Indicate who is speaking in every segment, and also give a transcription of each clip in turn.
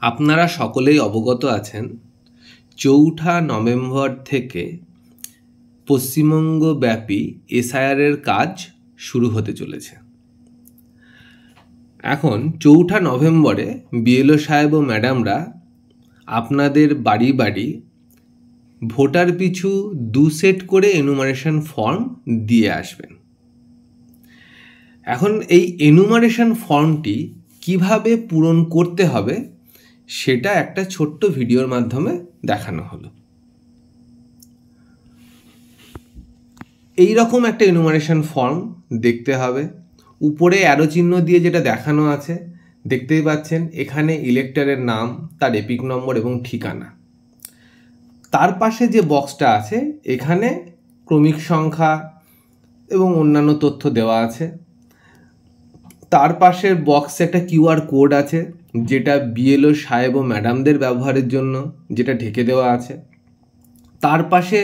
Speaker 1: আপনারা সকলেই অবগত আছেন ৪ঠা নভেম্বর থেকে পশ্চিমবঙ্গব্যাপী এসআইআরের কাজ শুরু হতে চলেছে। এখন ৪ঠা নভেম্বরে বিএলও সাহেব ও ম্যাডামরা আপনাদের বাড়ি বাড়ি ভোটার পিছু ২ সেট করে এনুমারেশন ফর্ম দিয়ে আসবেন। এখন এই এনুমারেশন ফর্মটি কিভাবে পূরণ করতে হবে সেটা একটা ছোট্ট ভিডিওর মাধ্যমে দেখানো হলো। এই রকম একটা এনুমারেশন ফর্ম দেখতে হবে। উপরে অ্যারো চিহ্ন দিয়ে যেটা দেখানো আছে দেখতেই পাচ্ছেন, এখানে ইলেক্টরের নাম, তার এপিক নম্বর এবং ঠিকানা। তার পাশে যে বক্সটা আছে এখানে ক্রমিক সংখ্যা এবং অন্যান্য তথ্য দেওয়া আছে। তার পাশের বক্সে একটা কিউআর কোড আছে যেটা বিএলও সাহেব ও ম্যাডামদের ব্যবহারের জন্য যেটা ঢেকে দেওয়া আছে। তার পাশে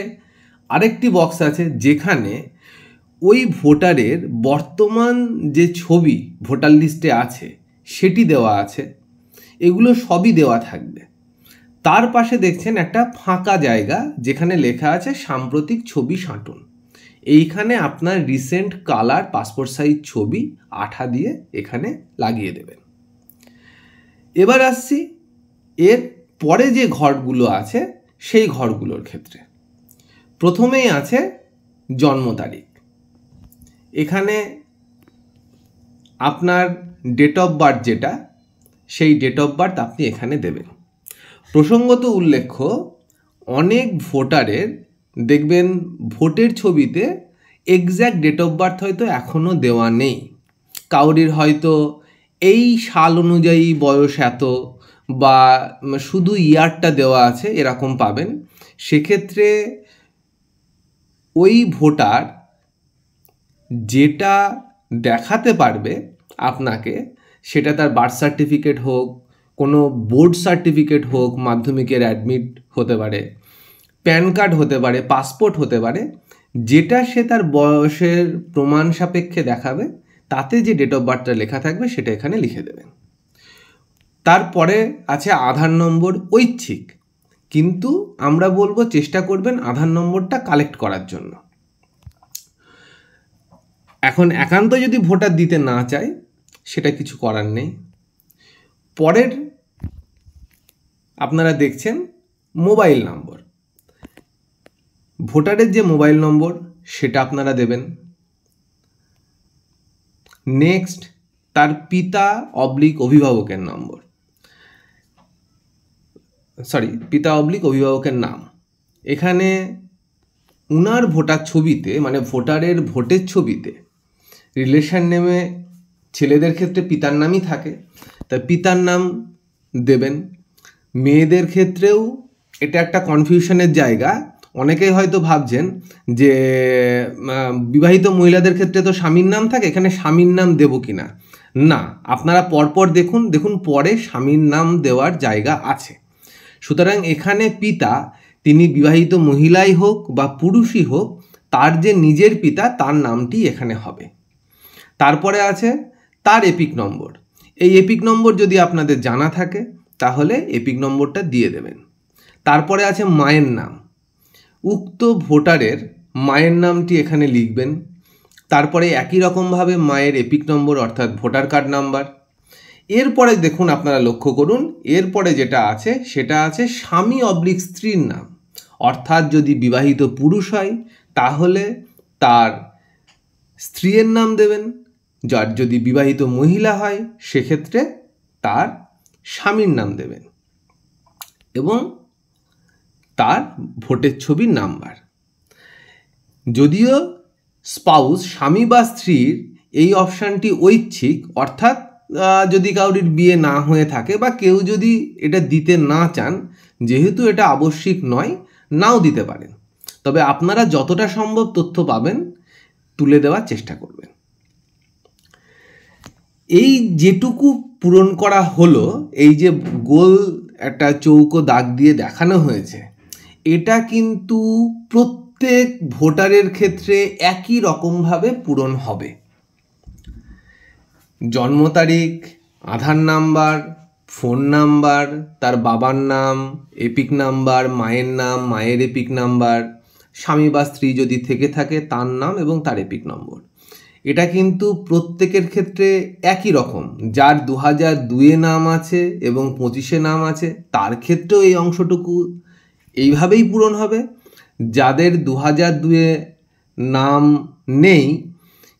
Speaker 1: আরেকটি বক্স আছে যেখানে ওই ভোটারের বর্তমান যে ছবি ভোটার লিস্টে আছে সেটি দেওয়া আছে। এগুলো সবই দেওয়া থাকবে। তার পাশে দেখছেন একটা ফাঁকা জায়গা যেখানে লেখা আছে সাম্প্রতিক ছবি সাঁটুন। এইখানে আপনার রিসেন্ট কালার পাসপোর্ট সাইজ ছবি আঠা দিয়ে এখানে লাগিয়ে দেবেন। এবার আসছি এর পরে যে ঘরগুলো আছে সেই ঘরগুলোর ক্ষেত্রে। প্রথমেই আছে জন্ম তারিখ। এখানে আপনার ডেট অফ বার্থ যেটা, সেই ডেট অফ বার্থ আপনি এখানে দেবেন। প্রসঙ্গত উল্লেখ্য, অনেক ভোটারের দেখবেন ভোটের ছবিতে এক্স্যাক্ট ডেট অফ বার্থ হয়তো এখনও দেওয়া নেই। কাউরির হয়তো এই সাল অনুযায়ী বয়স এত বা শুধু ইয়ারটা দেওয়া আছে এরকম পাবেন। সেক্ষেত্রে ওই ভোটার যেটা দেখাতে পারবে আপনাকে, সেটা তার বার্থ সার্টিফিকেট হোক, কোনো বোর্ড সার্টিফিকেট হোক, মাধ্যমিকের অ্যাডমিট হতে পারে, প্যান কার্ড হতে পারে, পাসপোর্ট হতে পারে, যেটা সে তার বয়সের প্রমাণ সাপেক্ষে দেখাবে তাতে যে ডেট অফ বার্থটা লেখা থাকবে সেটা এখানে লিখে দেবেন। তারপরে আছে আধার নম্বর ঐচ্ছিক, কিন্তু আমরা বলবো চেষ্টা করবেন আধার নম্বরটা কালেক্ট করার জন্য। এখন একান্ত যদি ভোটার দিতে না চায় সেটা কিছু করার নেই। পরের আপনারা দেখছেন মোবাইল নম্বর। ভোটারের যে মোবাইল নম্বর সেটা আপনারা দেবেন। নেক্সট তার পিতা অভিভাবকের নম্বর, পিতা অভিভাবকের নাম। এখানে উনার ভোটার ছবিতে, মানে ভোটারের ভোটের ছবিতে রিলেশন নেমে ছেলেদের ক্ষেত্রে পিতার নামই থাকে, তাই পিতার নাম দেবেন। মেয়েদের ক্ষেত্রেও এটা একটা কনফিউশনের জায়গা। অনেকেই হয়তো ভাবছেন যে বিবাহিত মহিলাদের ক্ষেত্রে তো স্বামীর নাম থাকে, এখানে স্বামীর নাম দেবো কি না। না, আপনারা পরপর দেখুন পরে স্বামীর নাম দেওয়ার জায়গা আছে। সুতরাং এখানে পিতা, তিনি বিবাহিত মহিলাই হোক বা পুরুষই হোক, তার যে নিজের পিতা তার নামটি এখানে হবে। তারপরে আছে তার এপিক নম্বর। এই এপিক নম্বর যদি আপনাদের জানা থাকে তাহলে এপিক নম্বরটা দিয়ে দেবেন। তারপরে আছে মায়ের নাম। উক্ত ভোটারের মায়ের নামটি এখানে লিখবেন। তারপরে একই রকমভাবে মায়ের এপিক নম্বর অর্থাৎ ভোটার কার্ড নাম্বার। এরপরে দেখুন, আপনারা লক্ষ্য করুন, এরপরে যেটা আছে সেটা আছে স্বামী স্ত্রীর নাম। অর্থাৎ যদি বিবাহিত পুরুষ হয় তাহলে তার স্ত্রীর নাম দেবেন, যার যদি বিবাহিত মহিলা হয় সেক্ষেত্রে তার স্বামীর নাম দেবেন এবং তার ভোটের ছবির নাম্বার। যদিও স্পাউস, স্বামী বা স্ত্রীর এই অপশানটি ঐচ্ছিক, অর্থাৎ যদি কাউরির বিয়ে না হয়ে থাকে বা কেউ যদি এটা দিতে না চান, যেহেতু এটা আবশ্যিক নয়, নাও দিতে পারেন। তবে আপনারা যতটা সম্ভব তথ্য পাবেন তুলে দেওয়ার চেষ্টা করবেন। এই যেটুকু পূরণ করা হলো, এই যে গোল একটা চৌকো দাগ দিয়ে দেখানো হয়েছে, এটা কিন্তু প্রত্যেক ভোটারের ক্ষেত্রে একই রকমভাবে পূরণ হবে। জন্ম তারিখ, আধার নাম্বার, ফোন নাম্বার, তার বাবার নাম, এপিক নাম্বার, মায়ের নাম, মায়ের এপিক নাম্বার, স্বামী বা স্ত্রী যদি থেকে থাকে তার নাম এবং তার এপিক নম্বর। এটা কিন্তু প্রত্যেকের ক্ষেত্রে একই রকম। যার 2002-এ নাম আছে এবং 25-এ নাম আছে তার ক্ষেত্রেও এই অংশটুকু এইভাবেই পূরণ হবে। যাদের 2002-এ নাম নেই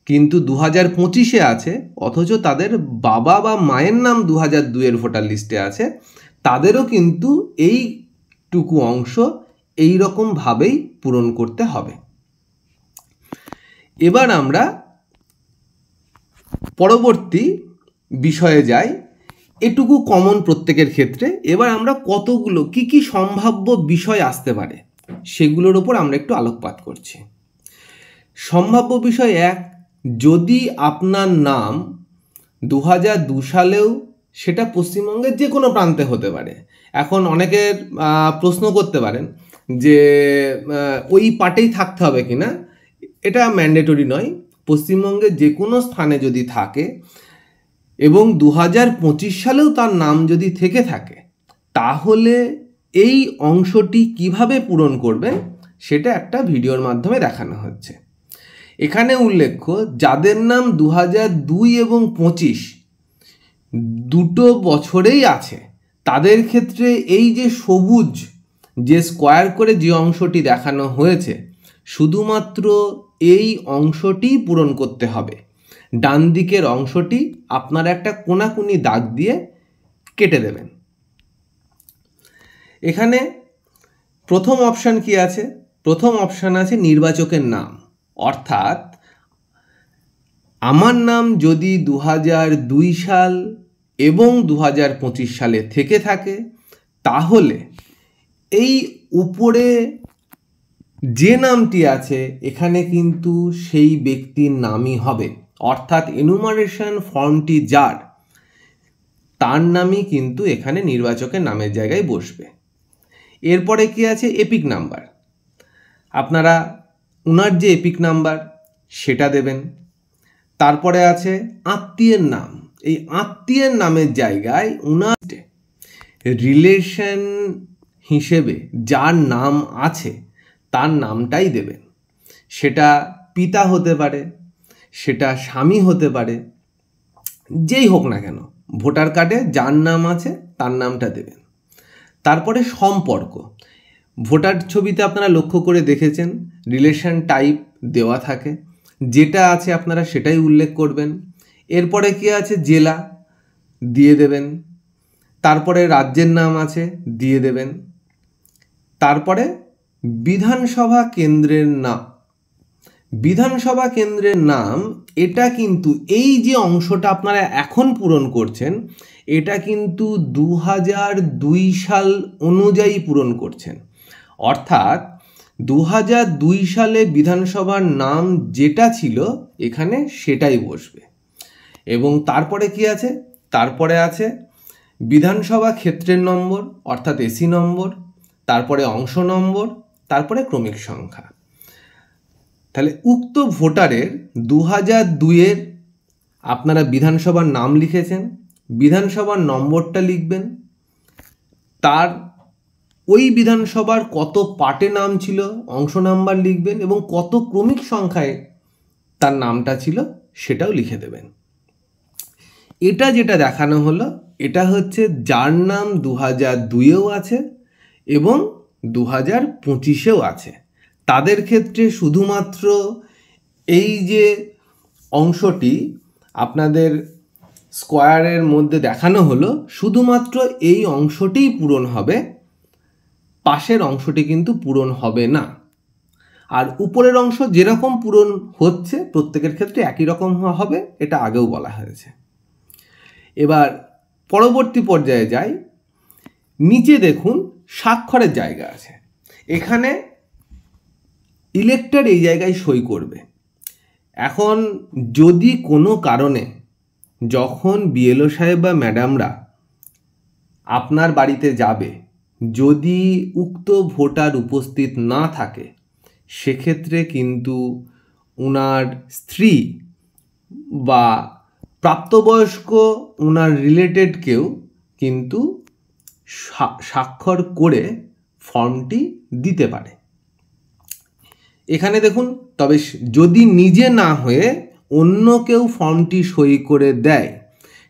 Speaker 1: কিন্তু 2025-এ আছে, অথচ তাদের বাবা বা মায়ের নাম 2002-এর ভোটার লিস্টে আছে, তাদেরও কিন্তু এইটুকু অংশ এই রকমভাবেই পূরণ করতে হবে। এবার আমরা পরবর্তী বিষয়ে যাই। এটুকু কমন প্রত্যেকের ক্ষেত্রে। এবার আমরা কতগুলো কি সম্ভাব্য বিষয় আসতে পারে সেগুলোর উপর আমরা একটু আলোকপাত করছি। সম্ভাব্য বিষয় 1, যদি আপনার নাম 2002 সালেও, সেটা পশ্চিমবঙ্গের যে কোনো প্রান্তে হতে পারে। এখন অনেকের প্রশ্ন করতে পারেন যে ওই পার্টেই থাকতে হবে কি না। এটা ম্যান্ডেটরি নয়। পশ্চিমবঙ্গের যে কোনো স্থানে যদি থাকে এবং 2025 সালেও তার নাম যদি থেকে থাকে, তাহলে এই অংশটি কিভাবে পূরণ করবেন সেটা একটা ভিডিওর মাধ্যমে দেখানো হচ্ছে। এখানে উল্লেখ্য, যাদের নাম 2002 এবং 25 দুটো বছরেই আছে, তাদের ক্ষেত্রে এই যে সবুজ যে স্কোয়ার করে যে অংশটি দেখানো হয়েছে, শুধুমাত্র এই অংশটি পূরণ করতে হবে। ডান দিকের অংশটি আপনারা একটা কোনাকুনি দাগ দিয়ে কেটে দেবেন। এখানে প্রথম অপশান কি আছে? প্রথম অপশান আছে নির্বাচকের নাম। অর্থাৎ আমার নাম যদি 2002 সাল এবং 2025 সালে থেকে থাকে, তাহলে এই উপরে যে নামটি আছে এখানে কিন্তু সেই ব্যক্তির নামই হবে। অর্থাৎ এনুমারেশন ফর্মটি যার, তার নামই কিন্তু এখানে নির্বাচকের নামের জায়গায় বসবে। এরপরে কি আছে? Epic number. আপনারা উনার যে এপিক নাম্বার সেটা দেবেন। তারপরে আছে আত্মীয়ের নাম। এই আত্মীয়ের নামের জায়গায় উনার রিলেশন হিসেবে যার নাম আছে তার নামটাই দেবেন। সেটা পিতা হতে পারে, সেটা স্বামী হতে পারে, যেই হোক না কেন, ভোটার কার্ডে যার নাম আছে তার নামটা দেবেন। তারপরে সম্পর্ক। ভোটার ছবিতে আপনারা লক্ষ্য করে দেখেছেন রিলেশন টাইপ দেওয়া থাকে, যেটা আছে আপনারা সেটাই উল্লেখ করবেন। এরপরে কি আছে? জেলা দিয়ে দেবেন। তারপরে রাজ্যের নাম আছে দিয়ে দেবেন। তারপরে বিধানসভা কেন্দ্রের নাম। বিধানসভা কেন্দ্রের নাম, এটা কিন্তু এই যে অংশটা আপনারা এখন পূরণ করছেন, এটা কিন্তু 2002 সাল অনুযায়ী পূরণ করছেন। অর্থাৎ 2002 সালে বিধানসভার নাম যেটা ছিল এখানে সেটাই বসবে। এবং তারপরে কি আছে? তারপরে আছে বিধানসভা ক্ষেত্রের নম্বর, অর্থাৎ এসি নম্বর, তারপরে অংশ নম্বর, তারপরে ক্রমিক সংখ্যা। তাহলে উক্ত ভোটারের 2002-এর আপনারা বিধানসভার নাম লিখেছেন, বিধানসভার নম্বরটা লিখবেন, তার ওই বিধানসভার কত পার্টে নাম ছিল অংশ নাম্বার লিখবেন এবং কত ক্রমিক সংখ্যায় তার নামটা ছিল সেটাও লিখে দেবেন। এটা যেটা দেখানো হলো এটা হচ্ছে যার নাম 2002-এও আছে এবং 2025-এও আছে, তাদের ক্ষেত্রে শুধুমাত্র এই যে অংশটি আপনাদের স্কোয়ারের মধ্যে দেখানো হলো, শুধুমাত্র এই অংশটিই পূরণ হবে, পাশের অংশটি কিন্তু পূরণ হবে না। আর উপরের অংশ যেরকম পূরণ হচ্ছে প্রত্যেকের ক্ষেত্রে একই রকম হবে, এটা আগেও বলা হয়েছে। এবার পরবর্তী পর্যায়ে যাই। নিচে দেখুন স্বাক্ষরের জায়গা আছে। এখানে ইলেক্টর এই জায়গায় সই করবে। এখন যদি কোনো কারণে যখন বিএলও সাহেব বা ম্যাডামরা আপনার বাড়িতে যাবে, যদি উক্ত ভোটার উপস্থিত না থাকে, সেক্ষেত্রে কিন্তু উনার স্ত্রী বা প্রাপ্তবয়স্ক উনার রিলেটেড কেউ কিন্তু স্বাক্ষর করে ফর্মটি দিতে পারে। এখানে দেখুন, তবে যদি নিজে না হয়ে অন্য কেউ ফর্মটি সই করে দেয়,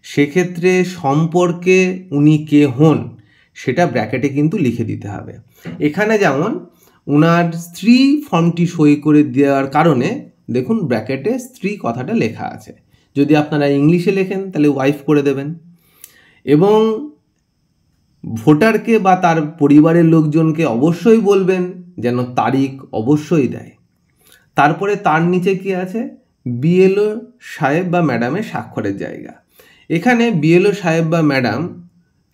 Speaker 1: সেক্ষেত্রে সম্পর্কে উনি কে হন সেটা ব্র্যাকেটে কিন্তু লিখে দিতে হবে। এখানে যেমন উনার স্ত্রী ফর্মটি সই করে দেওয়ার কারণে দেখুন ব্র্যাকেটে স্ত্রী কথাটা লেখা আছে। যদি আপনারা ইংলিশে লেখেন তাহলে ওয়াইফ করে দেবেন। এবং ভোটারকে বা তার পরিবারের লোকজনকে অবশ্যই বলবেন যেন তারিখ অবশ্যই দেয়। তারপরে তার নিচে কি আছে, বিএলও সাহেব বা ম্যাডামের স্বাক্ষরের জায়গা। এখানে বিএলও সাহেব বা ম্যাডাম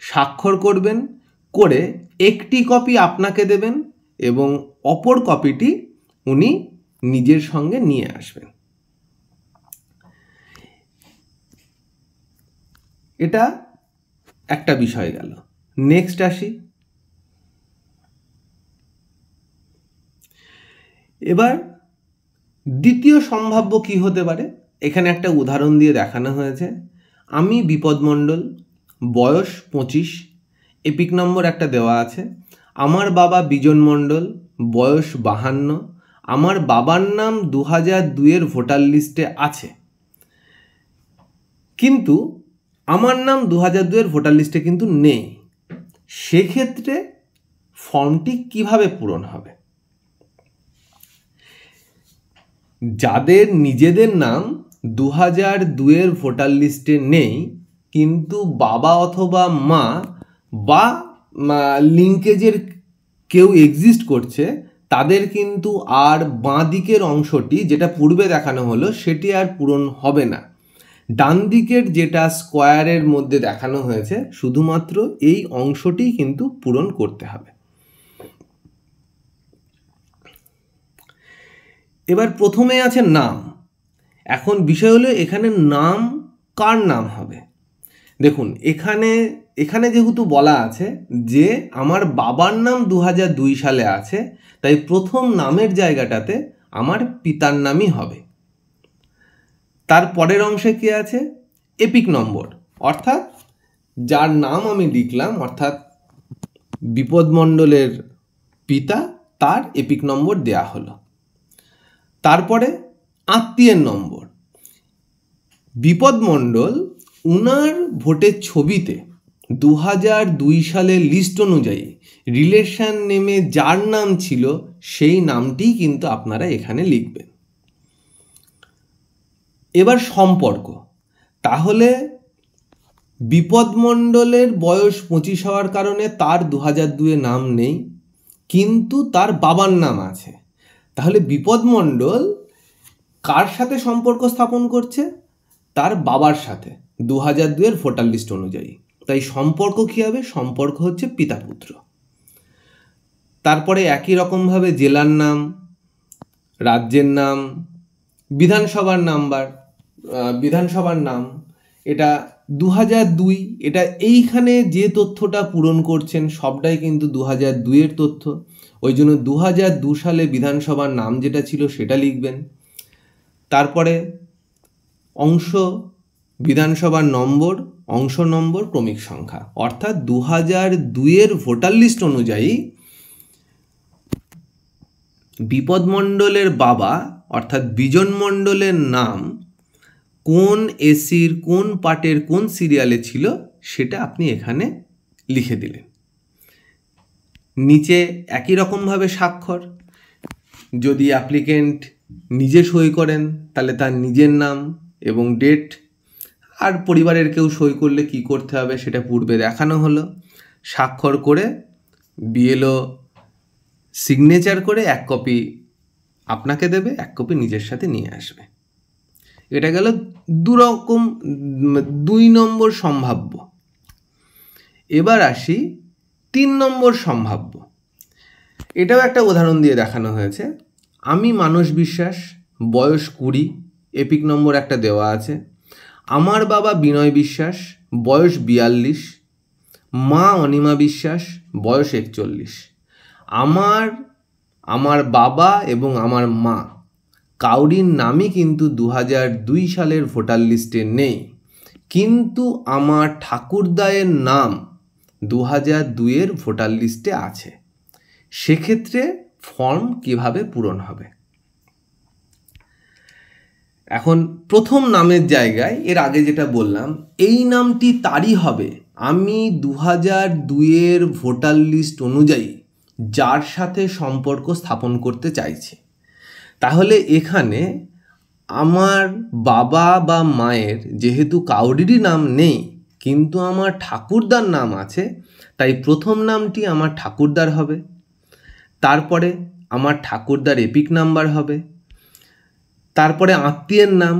Speaker 1: স্বাক্ষর করবেন, করে একটি কপি আপনাকে দেবেন এবং অপর কপিটি উনি নিজের সঙ্গে নিয়ে আসবেন। এটা একটা বিষয় গেল। নেক্সট আসি। এবার দ্বিতীয় সম্ভাব্য কি হতে পারে, এখানে একটা উদাহরণ দিয়ে দেখানো হয়েছে। আমি বিপদ মণ্ডল, বয়স 25, এপিক নম্বর একটা দেওয়া আছে। আমার বাবা বিজন মণ্ডল, বয়স 52, আমার বাবার নাম 2002-এর ভোটার লিস্টে আছে, কিন্তু আমার নাম 2002-এর ভোটার লিস্টে কিন্তু নেই। সেক্ষেত্রে ফর্মটি কিভাবে পূরণ হবে? যাদের নিজেদের নাম 2002-এর ভোটার লিস্টে নেই, কিন্তু বাবা অথবা মা বা লিঙ্কেজের কেউ এক্সিস্ট করছে, তাদের কিন্তু আর বাঁ দিকের অংশটি যেটা পূর্বে দেখানো হলো সেটি আর পূরণ হবে না। ডান দিকের যেটা স্কোয়ারের মধ্যে দেখানো হয়েছে, শুধুমাত্র এই অংশটি কিন্তু পূরণ করতে হবে। এবার প্রথমে আছে নাম। এখন বিষয় হলো এখানে নাম কার নাম হবে। দেখুন এখানে যেহেতু বলা আছে যে আমার বাবার নাম 2002 সালে আছে, তাই প্রথম নামের জায়গাটাতে আমার পিতার নামই হবে। তার পরের অংশে কি আছে, এপিক নম্বর, অর্থাৎ যার নাম আমি লিখলাম, অর্থাৎ বিপদ মণ্ডলের পিতা, তার এপিক নম্বর দেয়া হলো। তারপরে আত্মীয়ের নম্বর। বিপদ মণ্ডল উনার ভোটের ছবিতে 2002 সালের লিস্ট অনুযায়ী রিলেশন নেমে যার নাম ছিল সেই নামটিই কিন্তু আপনারা এখানে লিখবেন। এবার সম্পর্ক। তাহলে বিপদ মণ্ডলের বয়স 25 হওয়ার কারণে তার 2002-এ নাম নেই, কিন্তু তার বাবার নাম আছে। তাহলে বিপদ মণ্ডল কার সাথে সম্পর্ক স্থাপন করছে? তার বাবার সাথে 2002-এর ভোটার লিস্ট অনুযায়ী। তাই সম্পর্ক কী হবে? সম্পর্ক হচ্ছে পিতা পুত্র। তারপরে একই রকমভাবে জেলার নাম, রাজ্যের নাম, বিধানসভার নাম, এটা 2002, এটা এইখানে যে তথ্যটা পূরণ করছেন সবটাই কিন্তু 2002-এর তথ্য। ওই জন্য 2002 সালে বিধানসভার নাম যেটা ছিল সেটা লিখবেন। তারপরে অংশ, বিধানসভার নম্বর, অংশ নম্বর, ক্রমিক সংখ্যা, অর্থাৎ 2002-এর ভোটার লিস্ট অনুযায়ী বিপদ মণ্ডলের বাবা অর্থাৎ বিজন মণ্ডলের নাম কোন এসির কোন পার্টের কোন সিরিয়ালে ছিল সেটা আপনি এখানে লিখে দিলেন। নিচে একই রকমভাবে স্বাক্ষর। যদি অ্যাপ্লিকেন্ট নিজে সই করেন তাহলে তার নিজের নাম এবং ডেট, আর পরিবারের কেউ সই করলে কি করতে হবে সেটা পূর্বে দেখানো হলো। স্বাক্ষর করে বিএলও সিগনেচার করে এক কপি আপনাকে দেবে, এক কপি নিজের সাথে নিয়ে আসবে। এটা গেল 2 নম্বর সম্ভাব্য। এবার আসি 3 নম্বর সম্ভাব্য। এটাও একটা উদাহরণ দিয়ে দেখানো হয়েছে। আমি মানস বিশ্বাস, বয়স 20, এপিক নম্বর একটা দেওয়া আছে। আমার বাবা বিনয় বিশ্বাস, বয়স 42, মা অনিমা বিশ্বাস, বয়স 41। আমার বাবা এবং আমার মা কাউরির নামই কিন্তু 2002 সালের ভোটার লিস্টে নেই, কিন্তু আমার ঠাকুরদায়ের নাম 2002-এর ভোটার লিস্টে আছে, সেক্ষেত্রে ফর্ম কিভাবে পূরণ হবে? এখন প্রথম নামের জায়গায় এর আগে যেটা বললাম, এই নামটি তারই হবে আমি 2002-এর ভোটার লিস্ট অনুযায়ী যার সাথে সম্পর্ক স্থাপন করতে চাইছি। তাহলে এখানে আমার বাবা বা মায়ের যেহেতু কাউরিরই নাম নেই, কিন্তু আমার ঠাকুরদার নাম আছে, তাই প্রথম নামটি আমার ঠাকুরদার হবে, তারপরে আমার ঠাকুরদার এপিক নাম্বার হবে, তারপরে আত্মীয়ের নাম।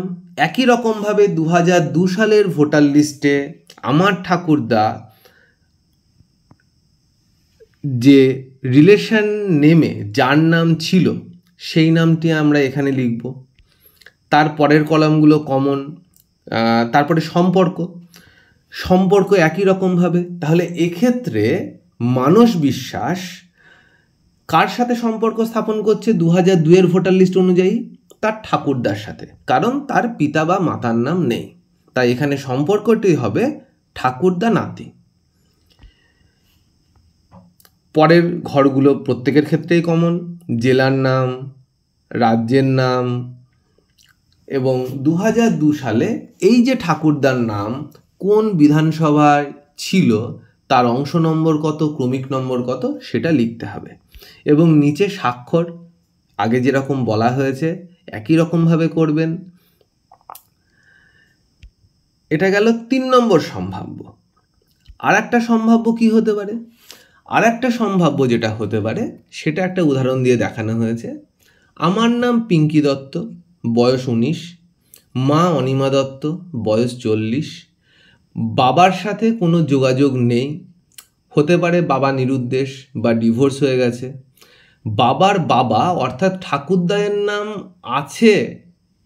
Speaker 1: একই রকমভাবে 2002 সালের ভোটার লিস্টে আমার ঠাকুরদা যে রিলেশন নেমে যার নাম ছিল সেই নামটি আমরা এখানে লিখব। তারপরের কলামগুলো কমন, তারপরে সম্পর্ক একই রকমভাবে। তাহলে এক্ষেত্রে মানস বিশ্বাস কার সাথে সম্পর্ক স্থাপন করছে 2002-এর ভোটার লিস্ট অনুযায়ী? তার ঠাকুরদার সাথে, কারণ তার পিতা বা মাতার নাম নেই, তাই এখানে সম্পর্কটি হবে ঠাকুরদা নাতি। পরের ঘরগুলো প্রত্যেকের ক্ষেত্রেই কমন, জেলার নাম, রাজ্যের নাম, এবং 2002 সালে এই যে ঠাকুরদার নাম কোন বিধানসভায় ছিল তার অংশ নম্বর কত, ক্রমিক নম্বর কত, সেটা লিখতে হবে। এবং নিচে স্বাক্ষর আগে যেরকম বলা হয়েছে একই রকমভাবে করবেন। এটা গেল 3 নম্বর সম্ভাব্য। আর একটা সম্ভাব্য কি হতে পারে? আর একটা সম্ভাব্য যেটা হতে পারে সেটা একটা উদাহরণ দিয়ে দেখানো হয়েছে। আমার নাম পিঙ্কি দত্ত, বয়স 19, মা অনিমা দত্ত, বয়স 40, বাবার সাথে কোনো যোগাযোগ নেই, হতে পারে বাবা নিরুদ্দেশ বা ডিভোর্স হয়ে গেছে, বাবার বাবা অর্থাৎ ঠাকুরদায়ের নাম আছে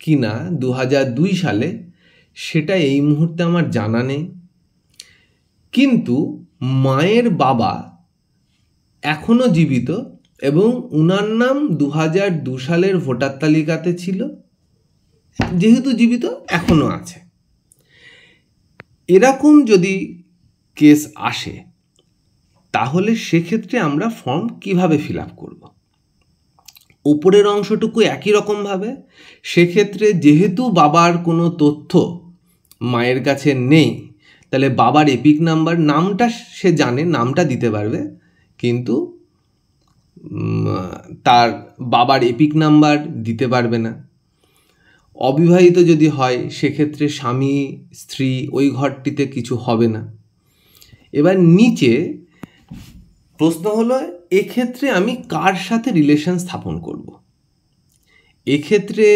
Speaker 1: কি না 2002 সালে সেটা এই মুহূর্তে আমার জানা নেই, কিন্তু মায়ের বাবা এখনও জীবিত এবং উনার নাম 2002 সালের ভোটার তালিকাতে ছিল, যেহেতু জীবিত এখনও আছে। এরকম যদি কেস আসে তাহলে সেক্ষেত্রে আমরা ফর্ম কিভাবে ফিল আপ করব? উপরের অংশটুকু একই রকমভাবে। সেক্ষেত্রে যেহেতু বাবার কোনো তথ্য মায়ের কাছে নেই, তাহলে বাবার এপিক নাম্বার, নামটা সে জানে, নামটা দিতে পারবে, কিন্তু তার বাবার এপিক নাম্বার দিতে পারবে না। অবিবাহিত যদি হয় সেক্ষেত্রে স্বামী স্ত্রী ওই ঘরটিতে কিছু হবে না। এবার নিচে প্রশ্ন হলো, এক্ষেত্রে আমি কার সাথে রিলেশন স্থাপন করব? এক্ষেত্রে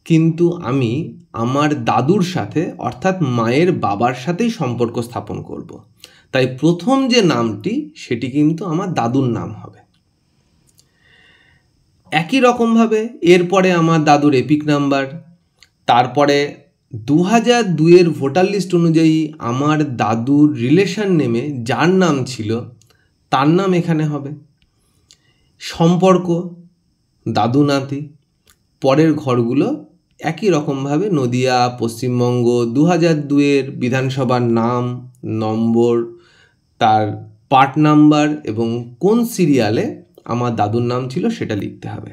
Speaker 1: কিন্তু আমি আমার দাদুর সাথে অর্থাৎ মায়ের বাবার সাথেই সম্পর্ক স্থাপন করব। তাই প্রথম যে নামটি সেটি কিন্তু আমার দাদুর নাম হবে। একই রকমভাবে এরপরে আমার দাদুর এপিক নাম্বার, তারপরে 2002-এর ভোটার লিস্ট অনুযায়ী আমার দাদুর রিলেশন নেমে যার নাম ছিল তার নাম এখানে হবে। সম্পর্ক দাদু নাতি। পরের ঘরগুলো একই রকমভাবে নদিয়া, পশ্চিমবঙ্গ, 2002-এর বিধানসভার নাম, নম্বর, তার পার্ট নাম্বার এবং কোন সিরিয়ালে আমার দাদুর নাম ছিল সেটা লিখতে হবে।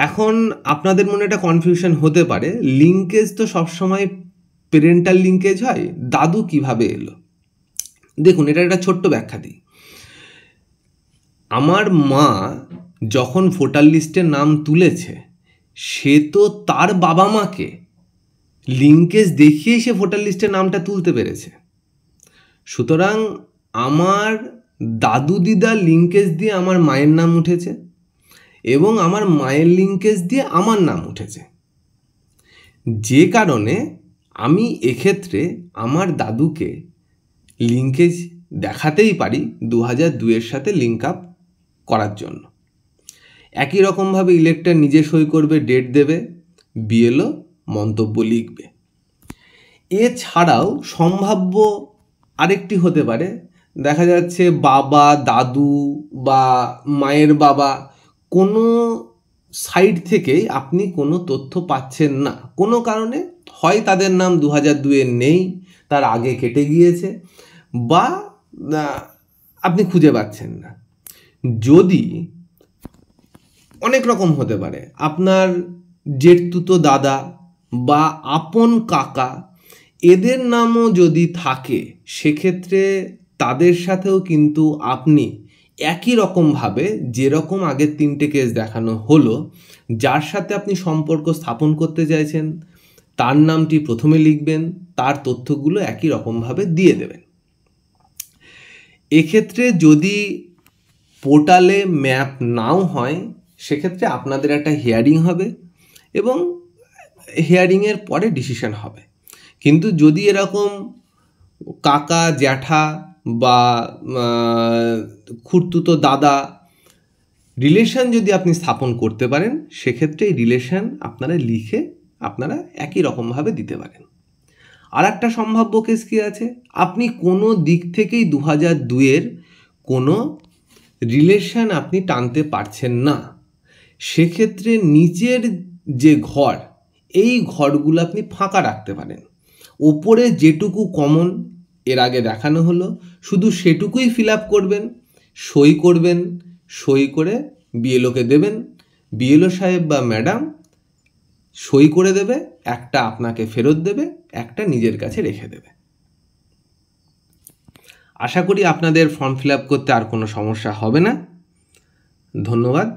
Speaker 1: এখন আপনাদের মনে একটা কনফিউশন হতে পারে, লিঙ্কেজ তো সবসময় পেরেন্টাল লিঙ্কেজ হয়, দাদু কিভাবে এলো? দেখুন, এটা একটা ছোট্ট ব্যাখ্যা দিই। আমার মা যখন ভোটার লিস্টে নাম তুলেছে সে তো তার বাবা মাকে লিঙ্কেজ দেখিয়েই সে ভোটার লিস্টে নামটা তুলতে পেরেছে। সুতরাং আমার দাদু দিদার লিঙ্কেজ দিয়ে আমার মায়ের নাম উঠেছে এবং আমার মায়ের লিঙ্কেজ দিয়ে আমার নাম উঠেছে, যে কারণে আমি এক্ষেত্রে আমার দাদুকে লিঙ্কেজ দেখাতেই পারি 2002-এর সাথে লিঙ্ক আপ করার জন্য। একই রকমভাবে ইলেক্টর নিজে সই করবে, ডেট দেবে, বিএলও মন্তব্য লিখবে। এছাড়াও সম্ভাব্য আরেকটি হতে পারে, দেখা যাচ্ছে বাবা, দাদু বা মায়ের বাবা কোনো সাইড থেকেই আপনি কোনো তথ্য পাচ্ছেন না, কোনো কারণে হয় তাদের নাম 2002-এ নেই, তার আগে কেটে গিয়েছে, বা আপনি খুঁজে পাচ্ছেন না। যদি অনেক রকম হতে পারে, আপনার জেঠতুতো দাদা বা আপন কাকা এদের নামও যদি থাকে, সেক্ষেত্রে তাদের সাথেও কিন্তু আপনি একই রকমভাবে যেরকম আগের 3টে কেস দেখানো হলো, যার সাথে আপনি সম্পর্ক স্থাপন করতে চাইছেন তার নামটি প্রথমে লিখবেন, তার তথ্যগুলো একই রকমভাবে দিয়ে দেবেন। এক্ষেত্রে যদি পোর্টালে ম্যাপ নাও হয়, সেক্ষেত্রে আপনাদের একটা হিয়ারিং হবে এবং হিয়ারিংয়ের পরে ডিসিশন হবে। কিন্তু যদি এরকম কাকা জ্যাঠা বা খুড়তুতো দাদা রিলেশন যদি আপনি স্থাপন করতে পারেন, সেক্ষেত্রে এই রিলেশন আপনারা লিখে আপনারা একই রকমভাবে দিতে পারেন। আর একটা সম্ভাব্য কেস কী আছে, আপনি কোনো দিক থেকেই 2002-এর কোনো রিলেশন আপনি টানতে পারছেন না, সেক্ষেত্রে নিচের যে ঘর, এই ঘরগুলো আপনি ফাঁকা রাখতে পারেন। ওপরে যেটুকু কমন এর আগে দেখানো হলো, শুধু সেটুকুই ফিল আপ করবেন, সই করবেন, সই করে বিএলওকে দেবেন। বিএলও সাহেব বা ম্যাডাম সই করে দেবে, একটা আপনাকে ফেরত দেবে, একটা নিজের কাছে রেখে দেবে। আশা করি আপনাদের ফর্ম ফিল আপ করতে আর কোনো সমস্যা হবে না। ধন্যবাদ।